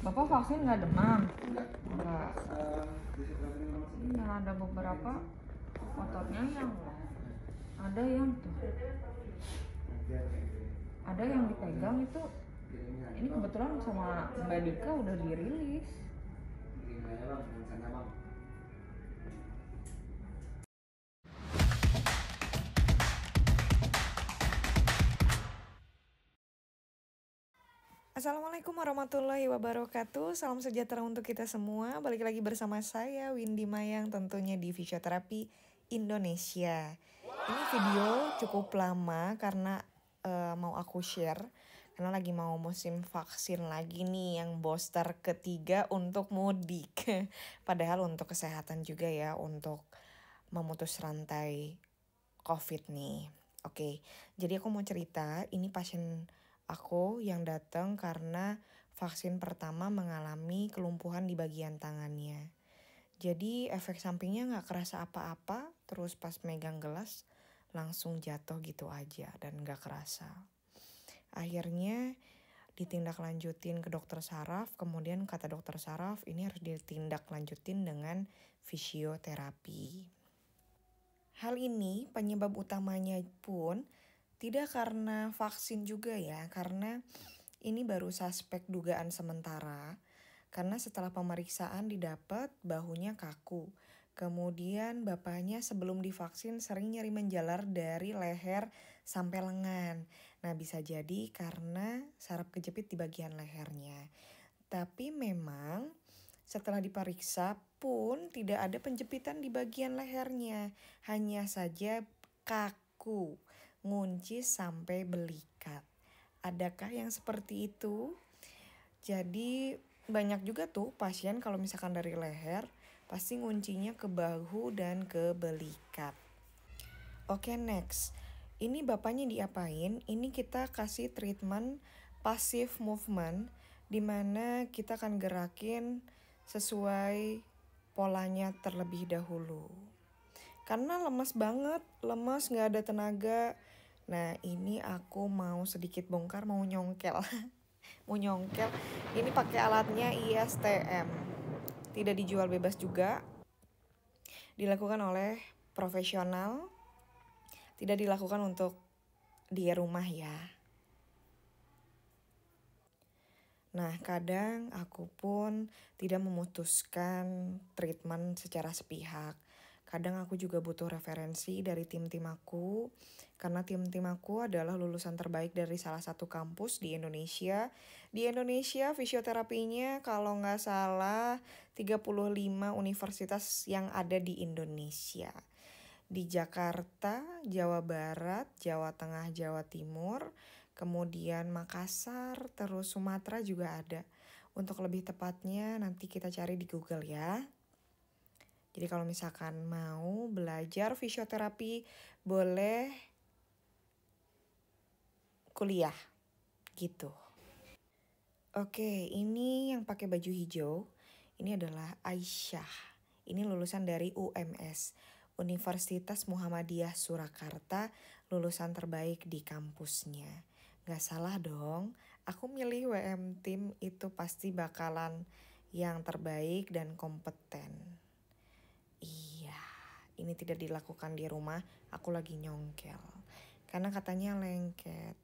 Bapak vaksin nggak demam? Enggak. Enggak. Iya, ada beberapa fotonya yang tuh, ada yang dipegang itu. Ini kebetulan sama Mbak Dika udah dirilis. Assalamualaikum warahmatullahi wabarakatuh. Salam sejahtera untuk kita semua. Balik lagi bersama saya Windy Mayang, tentunya di Fisioterapi Indonesia. Ini video cukup lama karena mau aku share karena lagi mau musim vaksin lagi nih, yang booster ketiga untuk mudik. Padahal untuk kesehatan juga ya, untuk memutus rantai COVID nih. Oke, jadi aku mau cerita, ini pasien aku yang datang karena vaksin pertama mengalami kelumpuhan di bagian tangannya. Jadi efek sampingnya gak kerasa apa-apa, terus pas megang gelas langsung jatuh gitu aja dan gak kerasa. Akhirnya ditindaklanjutin ke dokter saraf, kemudian kata dokter saraf ini harus ditindaklanjutin dengan fisioterapi. Hal ini penyebab utamanya pun tidak karena vaksin juga ya, karena ini baru suspek dugaan sementara. Karena setelah pemeriksaan didapat bahunya kaku. Kemudian bapaknya sebelum divaksin sering nyeri menjalar dari leher sampai lengan. Nah, bisa jadi karena saraf kejepit di bagian lehernya. Tapi memang setelah diperiksa pun tidak ada penjepitan di bagian lehernya. Hanya saja kaku, ngunci sampai belikat. Adakah yang seperti itu? Jadi banyak juga tuh pasien kalau misalkan dari leher pasti nguncinya ke bahu dan ke belikat. Oke, next. Ini bapaknya diapain? Ini kita kasih treatment passive movement, di mana kita akan gerakin sesuai polanya terlebih dahulu. Karena lemas banget, lemas gak ada tenaga. Nah, ini aku mau sedikit bongkar, mau nyongkel. Mau nyongkel. Ini pakai alatnya ISTM. Tidak dijual bebas juga. Dilakukan oleh profesional. Tidak dilakukan untuk di rumah ya. Nah, kadang aku pun tidak memutuskan treatment secara sepihak. Kadang aku juga butuh referensi dari tim-tim aku, karena tim-tim aku adalah lulusan terbaik dari salah satu kampus di Indonesia. Di Indonesia fisioterapinya kalau nggak salah 35 universitas yang ada di Indonesia. Di Jakarta, Jawa Barat, Jawa Tengah, Jawa Timur, kemudian Makassar, terus Sumatera juga ada. Untuk lebih tepatnya nanti kita cari di Google ya. Jadi kalau misalkan mau belajar fisioterapi boleh kuliah gitu. Oke, ini yang pakai baju hijau, ini adalah Aisyah. Ini lulusan dari UMS, Universitas Muhammadiyah Surakarta, lulusan terbaik di kampusnya. Gak salah dong, aku milih WM Team itu pasti bakalan yang terbaik dan kompeten. Iya, ini tidak dilakukan di rumah, aku lagi nyongkel. Karena katanya lengket.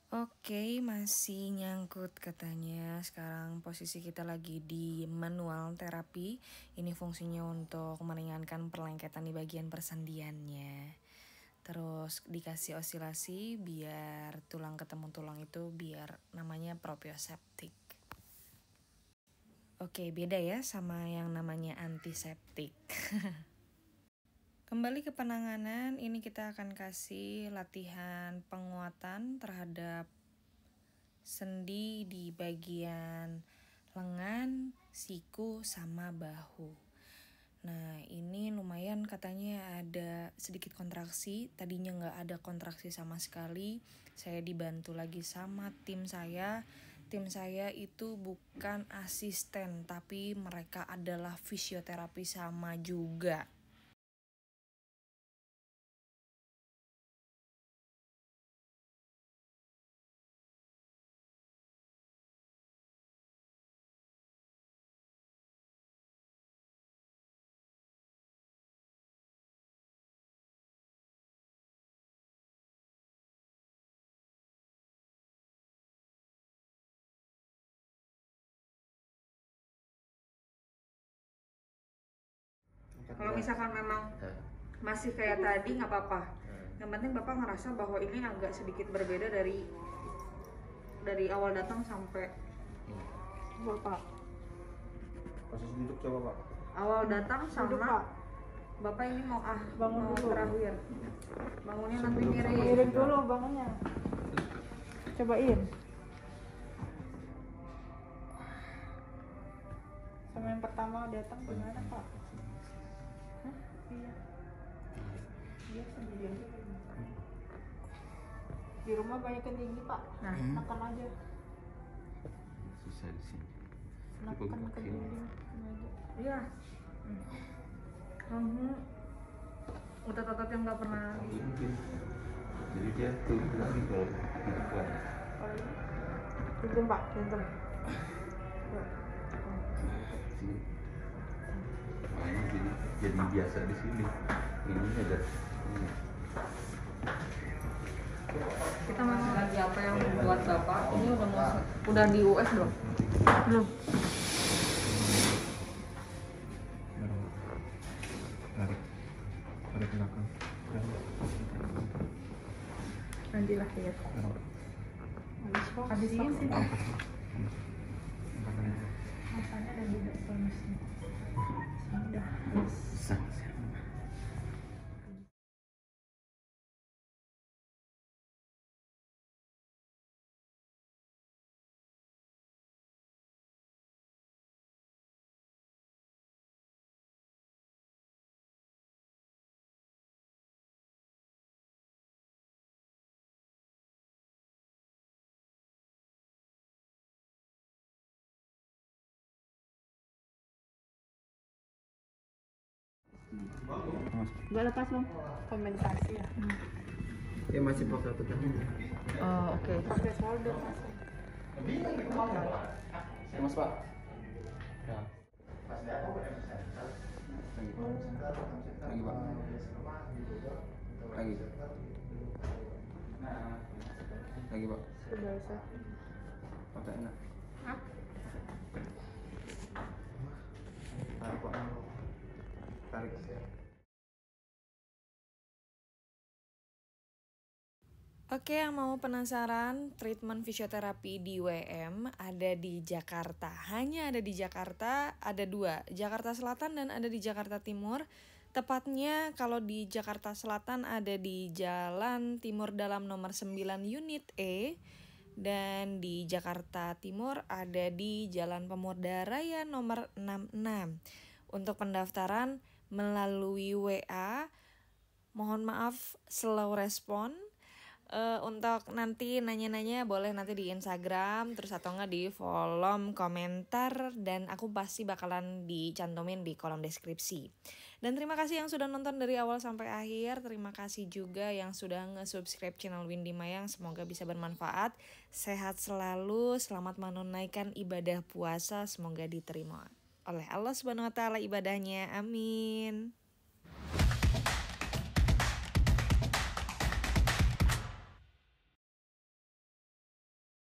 Oke, masih nyangkut katanya. Sekarang posisi kita lagi di manual terapi. Ini fungsinya untuk meringankan perlengketan di bagian persendiannya. Terus dikasih osilasi biar tulang ketemu tulang itu biar namanya proprioseptik. Oke, beda ya sama yang namanya antiseptik. Kembali ke penanganan, ini kita akan kasih latihan penguatan terhadap sendi di bagian lengan, siku, sama bahu. Nah, ini lumayan katanya ada sedikit kontraksi. Tadinya nggak ada kontraksi sama sekali. Saya dibantu lagi sama tim saya. Tim saya itu bukan asisten, tapi mereka adalah fisioterapi sama juga. Kalau misalkan memang masih kayak tadi nggak apa-apa. Yang penting Bapak ngerasa bahwa ini agak sedikit berbeda dari awal datang sampai Bapak. Posisi duduk coba Pak. Awal datang sama Duduk, Pak. Bapak ini mau Bangun mau dulu. terakhir. Bangunnya nanti Sebelum miring. Miring dulu bangunnya. Cobain. Sama yang pertama datang gimana Pak? Hah? Iya. Dia sendirian. Di rumah banyak yang tinggi Pak. Nah, Makan aja. Susah di sini. Makan ke dinding aja. iya. Otot-otot yang nggak pernah. Mungkin. Jadi dia tuh lagi kalau hidup kuat. Oh iya. Pinjem Pak, pinjem. Sini. Makanya jadi biasa di sini. Ini ada. Ini. Kita masih lagi apa yang buat Bapak? Ini udah di US belum? Belum. Tarik belakang. Nantilah ya. Habis vaksin. Masanya ada di depan mesin. Udah. Gak lepas Bang. Kompensasi ya. Ya masih pakai apa tadi? Oh, oke. Pakai shoulder masih. Mas Pak. Ya. Lagi Pak. Lagi Pak. Sudah usah. Pakai enak. Hah? Tarik Pak. Tarik. Oke, yang mau penasaran, treatment fisioterapi di WM ada di Jakarta. Hanya ada di Jakarta, ada 2, Jakarta Selatan dan ada di Jakarta Timur. Tepatnya kalau di Jakarta Selatan ada di Jalan Timur Dalam nomor 9 unit E. Dan di Jakarta Timur ada di Jalan Pemuda Raya nomor 66. Untuk pendaftaran melalui WA, mohon maaf slow respon. Untuk nanti nanya-nanya boleh nanti di Instagram terus atau enggak di kolom komentar dan aku pasti bakalan dicantumin di kolom deskripsi. Dan terima kasih yang sudah nonton dari awal sampai akhir. Terima kasih juga yang sudah nge-subscribe channel Windy Mayang. Semoga bisa bermanfaat. Sehat selalu, selamat menunaikan ibadah puasa. Semoga diterima oleh Allah Subhanahu wa taala ibadahnya. Amin.